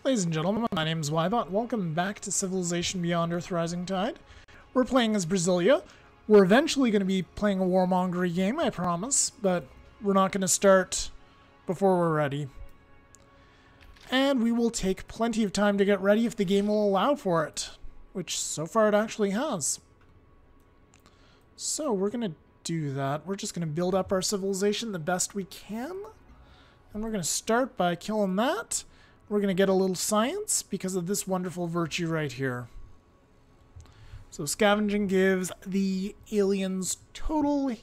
Ladies and gentlemen, my name is Ybot. Welcome back to Civilization Beyond Earth Rising Tide. We're playing as Brasilia. We're eventually going to be playing a warmongery game, I promise, but we're not going to start before we're ready. And we will take plenty of time to get ready if the game will allow for it, which so far it actually has. So we're going to do that. We're just going to build up our civilization the best we can. And we're going to start by killing that. We're going to get a little science because of this wonderful virtue right here. So scavenging gives the aliens total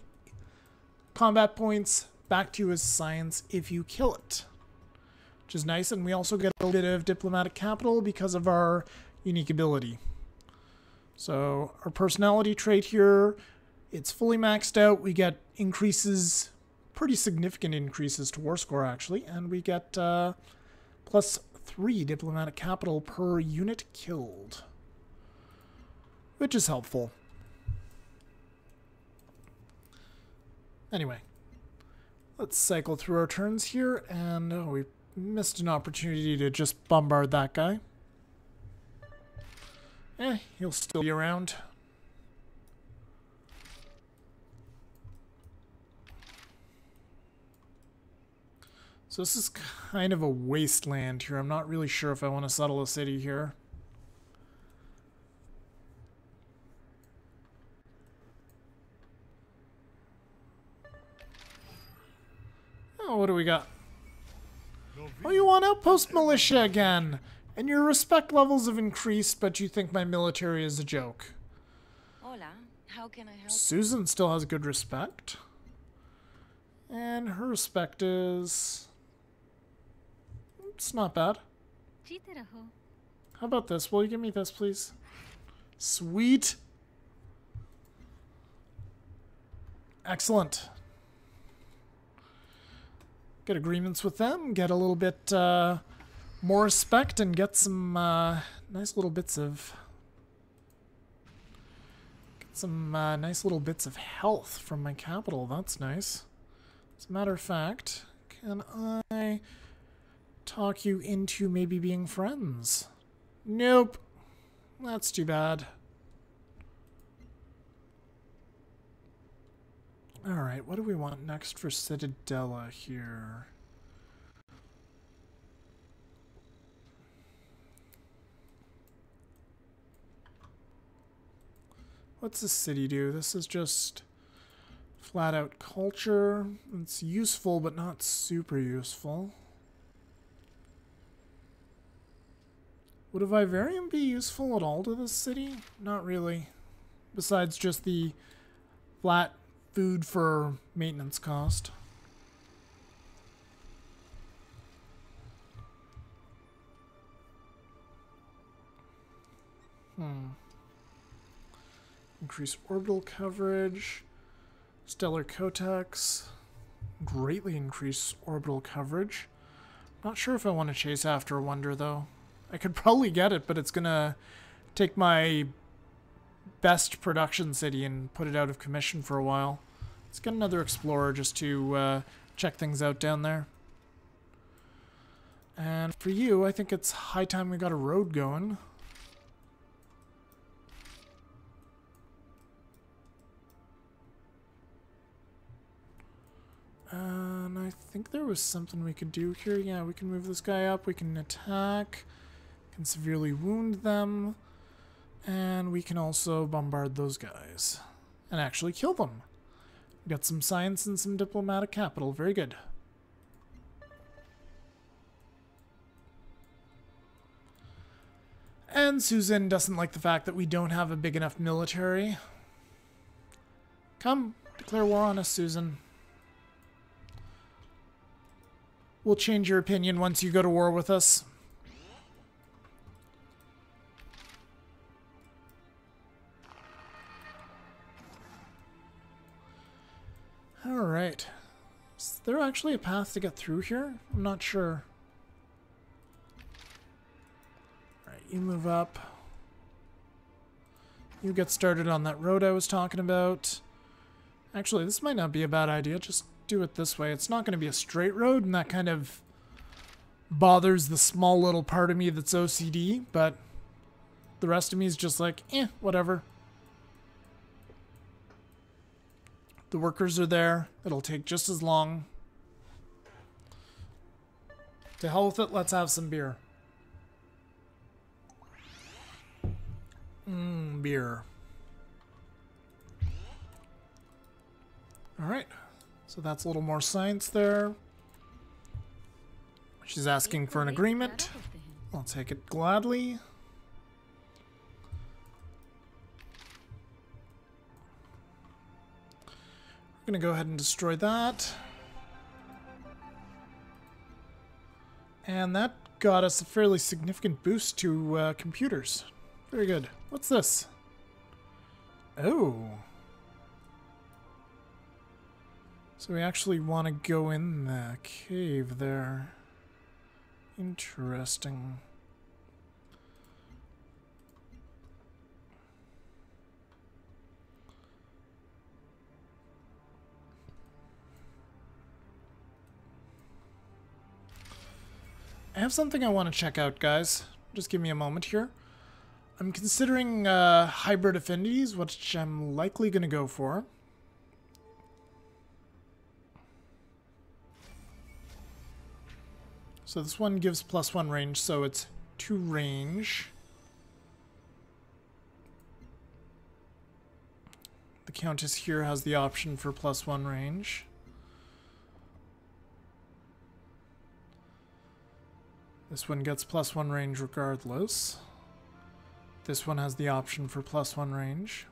combat points back to you as science if you kill it, which is nice. And we also get a little bit of diplomatic capital because of our unique ability. So our personality trait here, it's fully maxed out. We get increases, pretty significant increases to war score actually, and we get plus 3 diplomatic capital per unit killed, which is helpful. Anyway, let's cycle through our turns here, and oh, we missed an opportunity to just bombard that guy. He'll still be around. So this is kind of a wasteland here. I'm not really sure if I want to settle a city here. Oh, what do we got? Oh, you want outpost militia again. And your respect levels have increased, but you think my military is a joke. Hola, how can I help? Susan still has good respect. And her respect is... it's not bad. How about this? Will you give me this, please? Sweet. Excellent. Get agreements with them, get a little bit more respect, and get some nice little bits of... nice little bits of health from my capital. That's nice. As a matter of fact, can I talk you into maybe being friends? Nope. That's too bad. Alright, what do we want next for Citadella here? What's this city do? This is just flat out culture. It's useful, but not super useful. Would a vivarium be useful at all to this city? Not really. Besides just the flat food for maintenance cost. Increase orbital coverage. Stellar Cotex. Greatly increase orbital coverage. Not sure if I want to chase after a wonder though. I could probably get it, but it's gonna take my best production city and put it out of commission for a while. Let's get another explorer just to check things out down there. And for you, I think it's high time we got a road going. And I think there was something we could do here. Yeah, we can move this guy up. We can attack. Can severely wound them. And we can also bombard those guys. And actually kill them. Got some science and some diplomatic capital. Very good. And Susan doesn't like the fact that we don't have a big enough military. Come, declare war on us, Susan. We'll change your opinion once you go to war with us. Alright. Is there actually a path to get through here? I'm not sure. Alright, you move up. You get started on that road I was talking about. Actually, this might not be a bad idea. Just do it this way. It's not going to be a straight road, and that kind of bothers the small little part of me that's OCD, but the rest of me is just like, whatever. The workers are there. It'll take just as long. To hell with it, let's have some beer. Beer. Alright. So that's a little more science there. She's asking for an agreement. I'll take it gladly. We're going to go ahead and destroy that. And that got us a fairly significant boost to computers. Very good. What's this? Oh. So we actually want to go in the cave there. Interesting. I have something I want to check out, guys. Just give me a moment here. I'm considering hybrid affinities, which I'm likely going to go for. So this one gives +1 range, so it's 2 range. The Countess here has the option for +1 range. This one gets +1 range regardless. This one has the option for +1 range.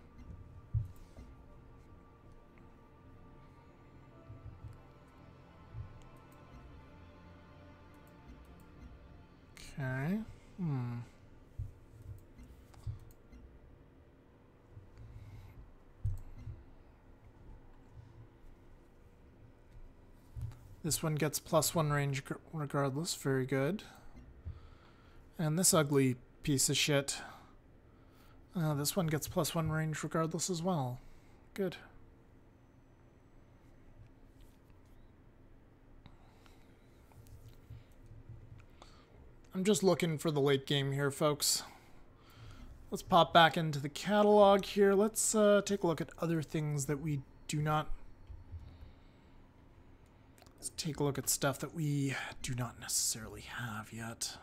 Okay. This one gets +1 range regardless. Very good. And this ugly piece of shit. This one gets +1 range regardless as well. Good. I'm just looking for the late game here, folks. Let's pop back into the catalog here. Let's take a look at other things that we do not... Let's take a look at stuff that we do not necessarily have yet.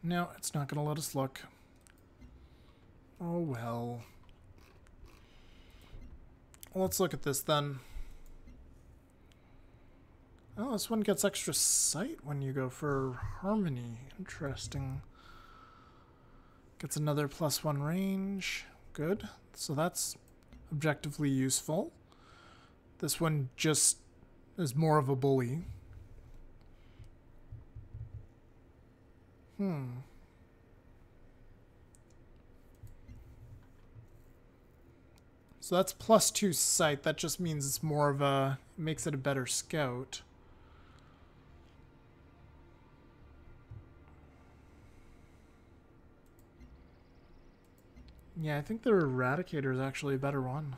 No, it's not going to let us look. Oh, well. Let's look at this then. Oh, this one gets extra sight when you go for harmony. Interesting. Gets another +1 range. Good. So that's objectively useful. This one just is more of a bully. So that's +2 sight. That just means it's more of a... makes it a better scout. Yeah, I think the Eradicator is actually a better one.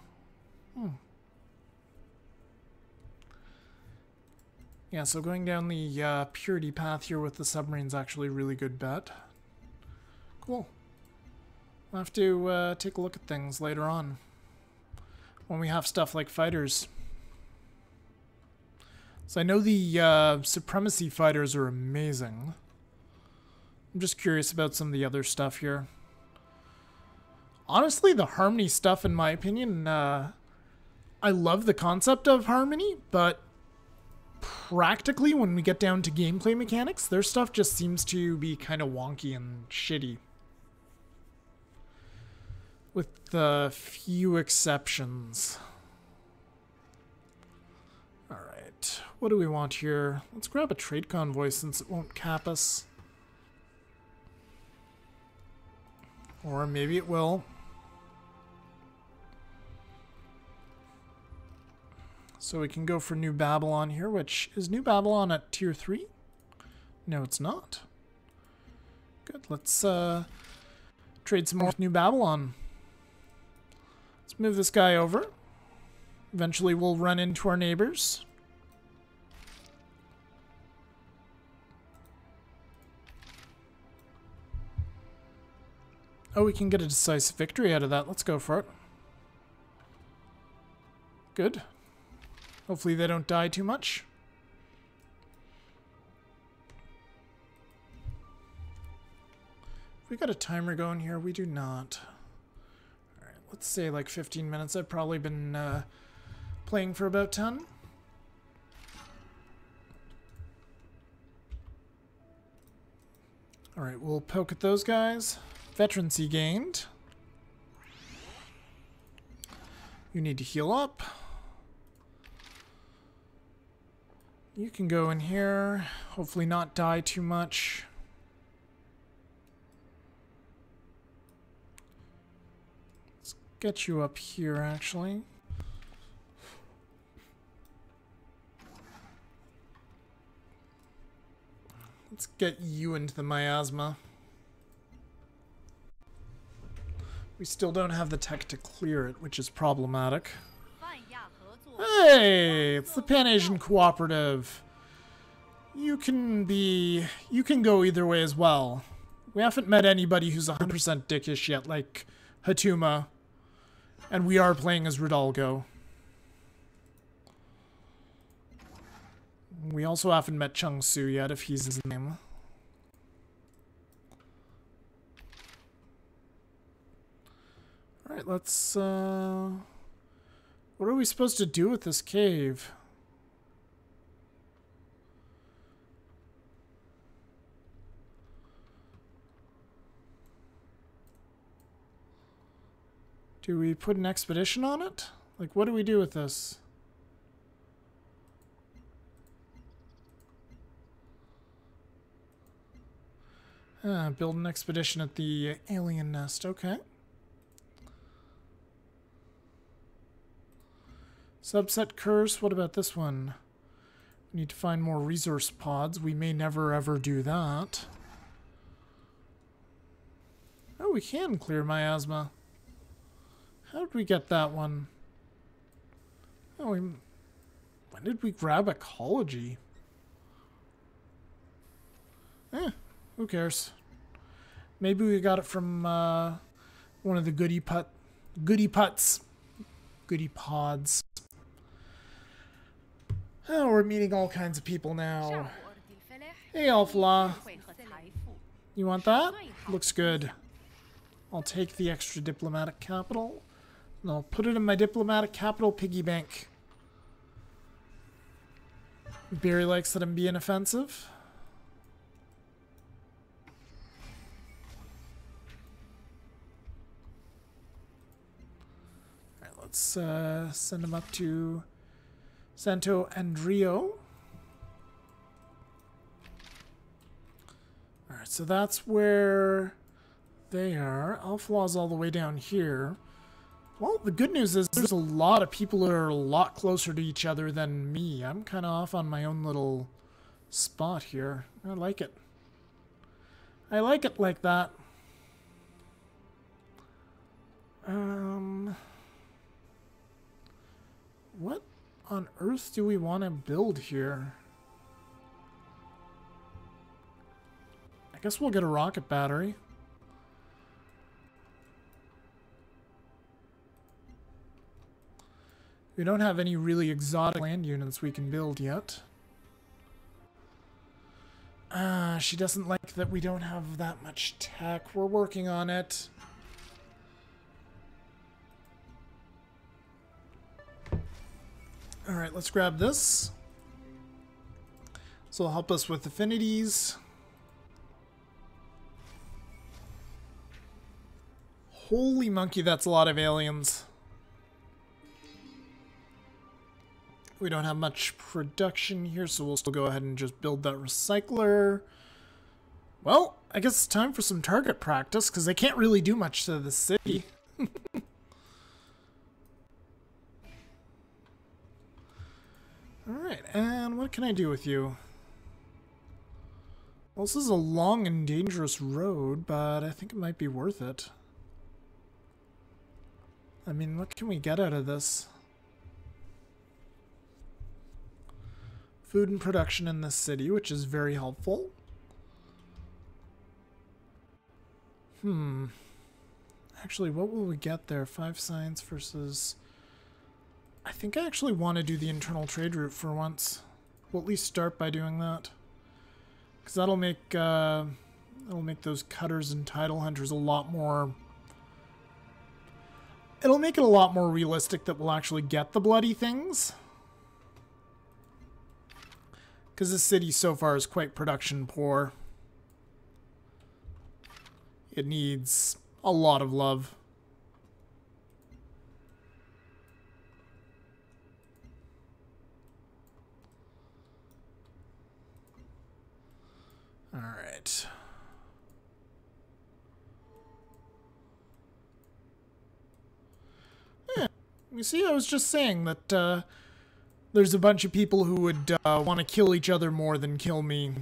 Yeah, so going down the purity path here with the submarine is actually a really good bet. Cool. We'll have to take a look at things later on when we have stuff like fighters. So I know the supremacy fighters are amazing. I'm just curious about some of the other stuff here. Honestly, the harmony stuff, in my opinion, I love the concept of harmony, but practically, when we get down to gameplay mechanics, their stuff just seems to be kind of wonky and shitty. With a few exceptions. Alright, what do we want here? Let's grab a trade convoy since it won't cap us. Or maybe it will. So we can go for New Babylon here, which is New Babylon at tier 3? No, it's not. Good, let's trade some more with New Babylon. Let's move this guy over. Eventually we'll run into our neighbors. Oh, we can get a decisive victory out of that. Let's go for it. Good. Hopefully they don't die too much. We got a timer going here. We do not. Alright, let's say like 15 minutes. I've probably been playing for about 10. Alright, we'll poke at those guys. Veterancy gained. You need to heal up. You can go in here. Hopefully not die too much. Let's get you up here, actually. Let's get you into the miasma. We still don't have the tech to clear it, which is problematic. Hey, it's the Pan-Asian Cooperative. You can go either way as well. We haven't met anybody who's 100% dickish yet, like Hatuma. And we are playing as Rejinaldo. We also haven't met Chung Su yet, if he's his name. Alright, let's, what are we supposed to do with this cave? Do we put an expedition on it? Like, what do we do with this? Build an expedition at the alien nest. Okay. Subset curse. What about this one? We need to find more resource pods. We may never ever do that. Oh, we can clear miasma. How did we get that one? Oh, when did we grab ecology? Who cares? Maybe we got it from one of the goodie pods. Oh, we're meeting all kinds of people now. Hey, Attila. You want that? Looks good. I'll take the extra diplomatic capital, and I'll put it in my diplomatic capital piggy bank. Barry likes that I'm being offensive. Let's send them up to Santo Andrio. Alright, so that's where they are. Alphalaw's all the way down here. Well, the good news is there's a lot of people that are a lot closer to each other than me. I'm kind of off on my own little spot here. I like it. I like it like that. What on earth do we want to build here? I guess we'll get a rocket battery. We don't have any really exotic land units we can build yet. She doesn't like that we don't have that much tech. We're working on it. Alright, let's grab this. So it'll help us with affinities. Holy monkey, that's a lot of aliens. We don't have much production here, so we'll still go ahead and just build that recycler. Well, I guess it's time for some target practice, because they can't really do much to the city. Alright, and what can I do with you? Well, this is a long and dangerous road, but I think it might be worth it. I mean, what can we get out of this? Food and production in this city, which is very helpful. Actually, what will we get there? 5 science versus... I think I actually want to do the internal trade route for once. We'll at least start by doing that. Because that'll make those cutters and title hunters a lot more... It'll make it a lot more realistic that we'll actually get the bloody things. Because this city so far is quite production poor. It needs a lot of love. All right. Yeah. You see, I was just saying that there's a bunch of people who would want to kill each other more than kill me.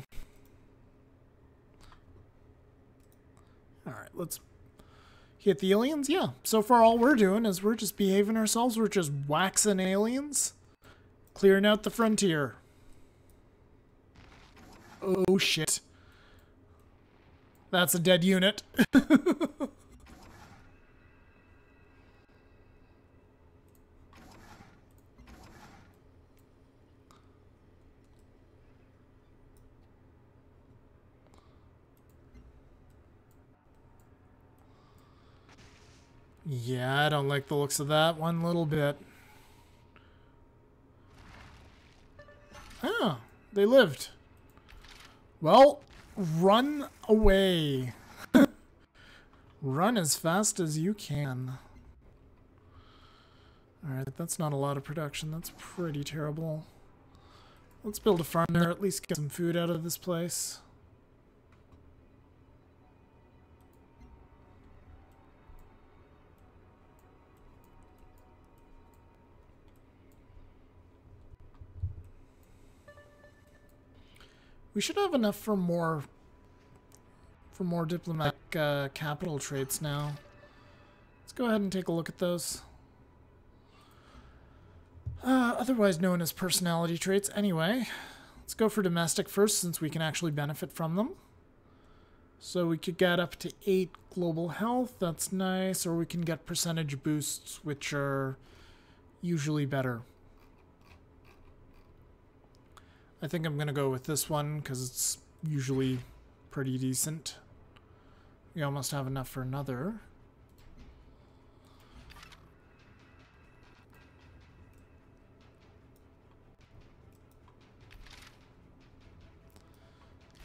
Alright, let's hit the aliens. Yeah, so far all we're doing is we're just behaving ourselves. We're just waxing aliens. Clearing out the frontier. Oh, shit. That's a dead unit. Yeah, I don't like the looks of that one little bit. Oh, they lived. Well, run away. Run as fast as you can. Alright, that's not a lot of production. That's pretty terrible. Let's build a farm there, at least get some food out of this place. We should have enough for more diplomatic capital traits now. Let's go ahead and take a look at those. Otherwise known as personality traits. Anyway, let's go for domestic first since we can actually benefit from them. So we could get up to 8 global health. That's nice. Or we can get percentage boosts, which are usually better. I think I'm going to go with this one because it's usually pretty decent. We almost have enough for another.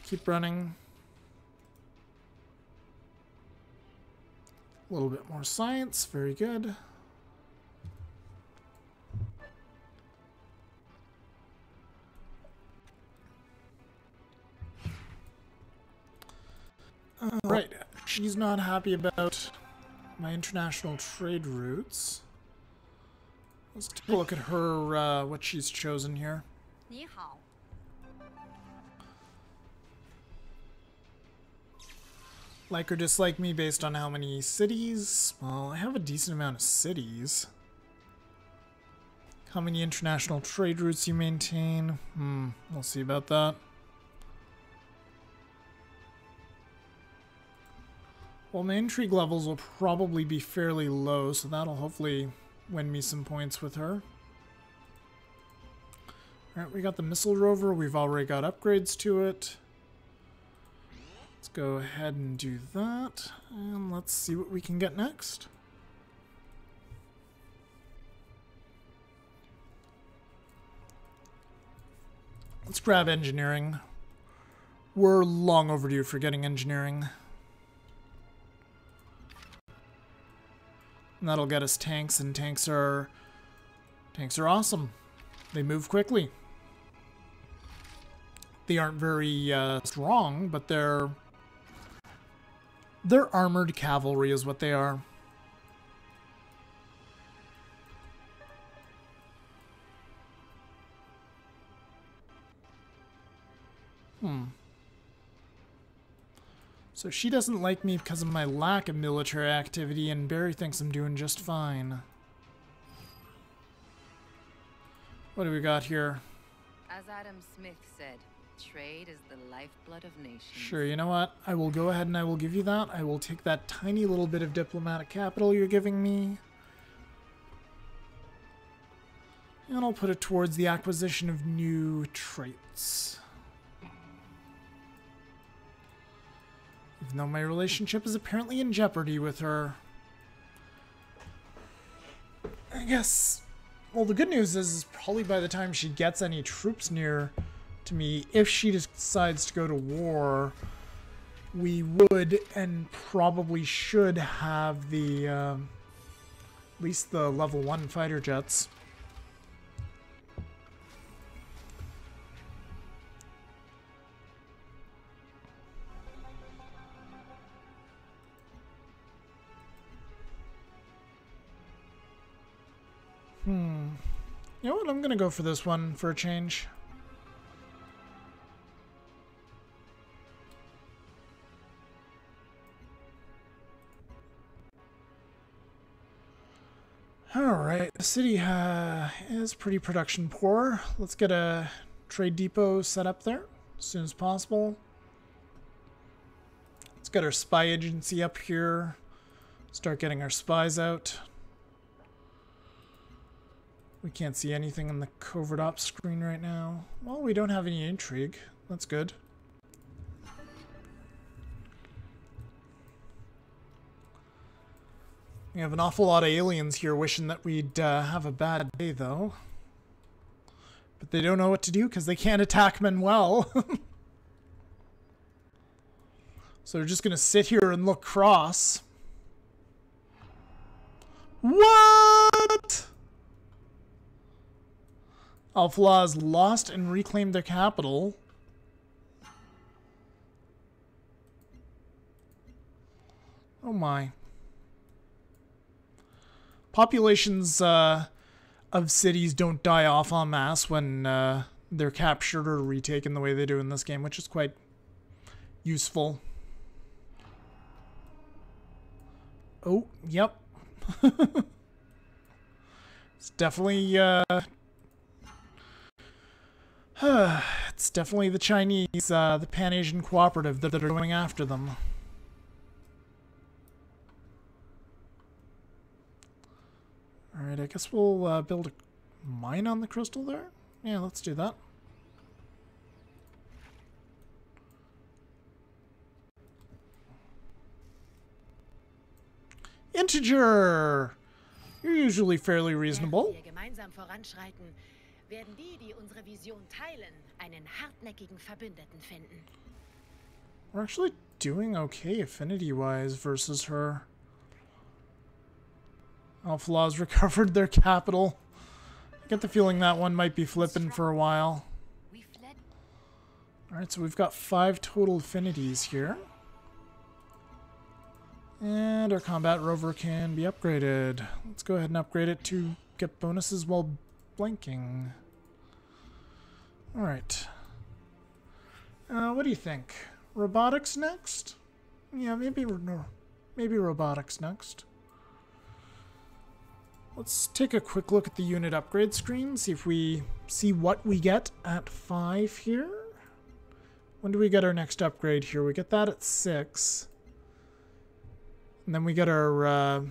Keep running. A little bit more science. Very good. Right, she's not happy about my international trade routes. Let's take a look at her, what she's chosen here. 你好. Like or dislike me based on how many cities? Well, I have a decent amount of cities. How many international trade routes you maintain? We'll see about that. Well, my intrigue levels will probably be fairly low, so that'll hopefully win me some points with her. Alright, we got the missile rover. We've already got upgrades to it. Let's go ahead and do that. And let's see what we can get next. Let's grab engineering. We're long overdue for getting engineering. And that'll get us tanks, and tanks are awesome. They move quickly. They aren't very strong, but they're armored cavalry is what they are. So she doesn't like me because of my lack of military activity, and Barry thinks I'm doing just fine. What do we got here? As Adam Smith said, trade is the lifeblood of nations. Sure, you know what? I will go ahead and I will give you that. I will take that tiny little bit of diplomatic capital you're giving me. And I'll put it towards the acquisition of new traits. Even though my relationship is apparently in jeopardy with her. I guess, well, the good news is probably by the time she gets any troops near to me, if she decides to go to war, we would and probably should have the, at least the level 1 fighter jets. You know what? I'm gonna go for this one for a change. Alright, the city is pretty production poor. Let's get a trade depot set up there as soon as possible. Let's get our spy agency up here. Start getting our spies out. We can't see anything on the covert ops screen right now. Well, we don't have any intrigue. That's good. We have an awful lot of aliens here wishing that we'd have a bad day, though. But they don't know what to do because they can't attack Manuel. So they're just going to sit here and look cross. What? Alpha has lost and reclaimed their capital. Oh my. Populations of cities don't die off en masse when they're captured or retaken the way they do in this game, which is quite useful. Oh, yep. It's definitely it's definitely the Chinese, the Pan-Asian Cooperative that are going after them. Alright, I guess we'll build a mine on the crystal there. Yeah, let's do that. Integer! You're usually fairly reasonable. Werden die, die unsere Vision teilen, einen hartnäckigen Verbündeten finden. We're actually doing okay affinity-wise versus her. Alphalaw's recovered their capital. I get the feeling that one might be flipping for a while. Alright, so we've got 5 total affinities here. And our combat rover can be upgraded. Let's go ahead and upgrade it to get bonuses while blinking. Alright. What do you think? Robotics next? Yeah, maybe robotics next. Let's take a quick look at the unit upgrade screen, see if we see what we get at 5 here. When do we get our next upgrade here? We get that at 6. And then we get our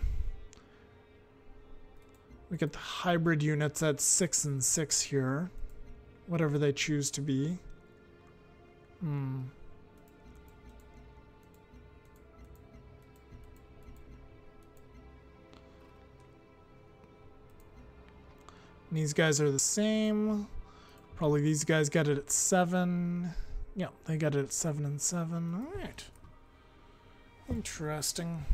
we get the hybrid units at 6 and 6 here. Whatever they choose to be. And these guys are the same. Probably these guys get it at 7. Yeah, they get it at 7 and 7. Alright. Interesting.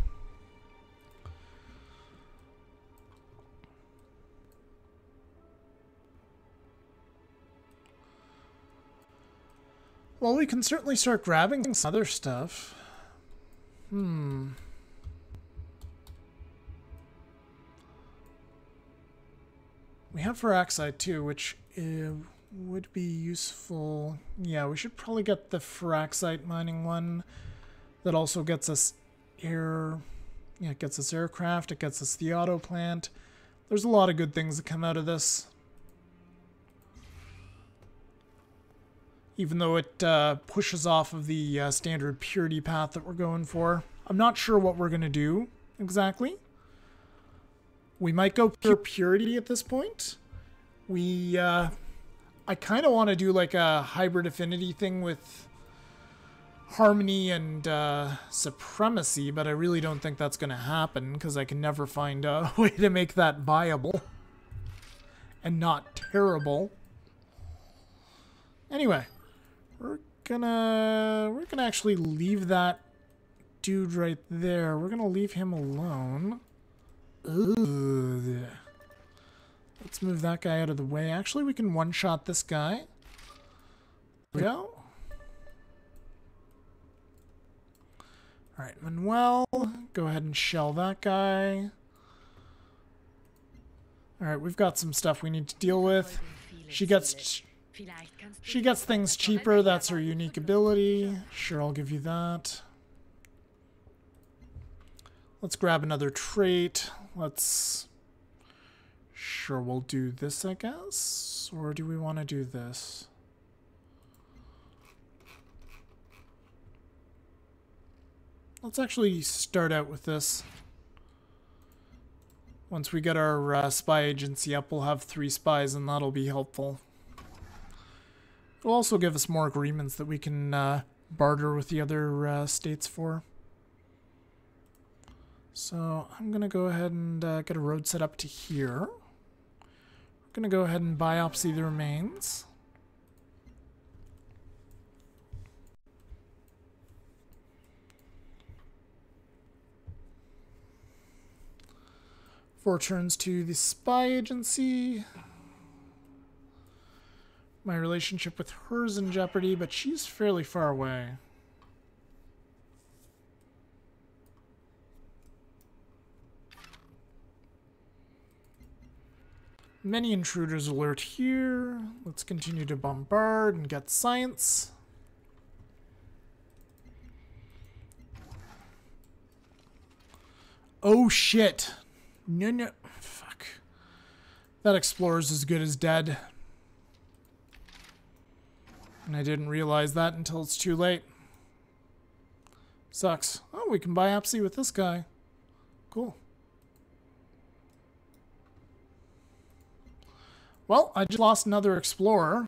Well, we can certainly start grabbing some other stuff. We have Feraxite too, which would be useful. Yeah, we should probably get the Feraxite mining one. That also gets us air. Yeah, it gets us aircraft. It gets us the auto plant. There's a lot of good things that come out of this. even though it pushes off of the standard purity path that we're going for. I'm not sure what we're going to do exactly. We might go pure purity at this point. I kind of want to do like a hybrid affinity thing with harmony and supremacy, but I really don't think that's going to happen because I can never find a way to make that viable and not terrible. Anyway, we're gonna actually leave that dude right there. We're gonna leave him alone. Ugh. Let's move that guy out of the way. Actually, we can one-shot this guy. There we go. Alright, Manuel, go ahead and shell that guy. Alright, we've got some stuff we need to deal with. She gets things cheaper. That's her unique ability. Sure, I'll give you that. Let's grab another trait. Sure, we'll do this, I guess. Or do we want to do this? Let's actually start out with this. Once we get our spy agency up, we'll have 3 spies, and that'll be helpful. It'll also give us more agreements that we can barter with the other states for. So I'm going to go ahead and get a road set up to here. We're going to go ahead and biopsy the remains. Four turns to the spy agency. My relationship with her is in jeopardy, but she's fairly far away. Many intruders alert here. Let's continue to bombard and get science. Oh shit. No. Fuck. That explorer's as good as dead. And I didn't realize that until it's too late. Sucks. Oh, we can biopsy with this guy. Cool. Well, I just lost another explorer.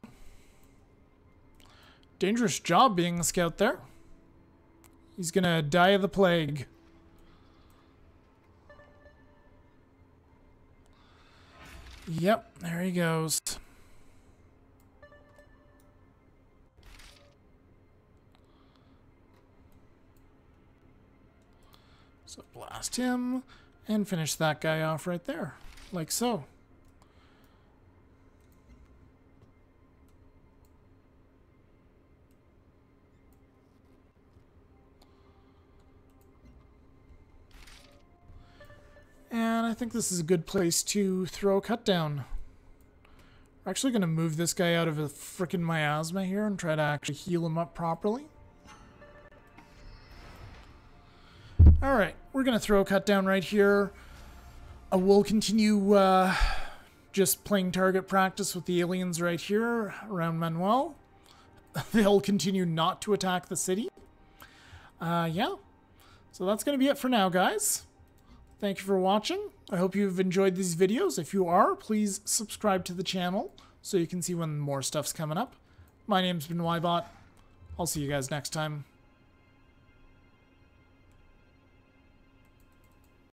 Dangerous job being a scout there. He's gonna die of the plague. Yep, there he goes. So blast him and finish that guy off right there, like so. And I think this is a good place to throw a cut down. We're actually going to move this guy out of a frickin' miasma here and try to actually heal him up properly. Alright, we're going to throw a cut down right here. We'll continue just playing target practice with the aliens right here around Manuel. They'll continue not to attack the city. Yeah. So that's going to be it for now, guys. Thank you for watching. I hope you've enjoyed these videos. If you are, please subscribe to the channel so you can see when more stuff's coming up. My name's been Ybot. I'll see you guys next time.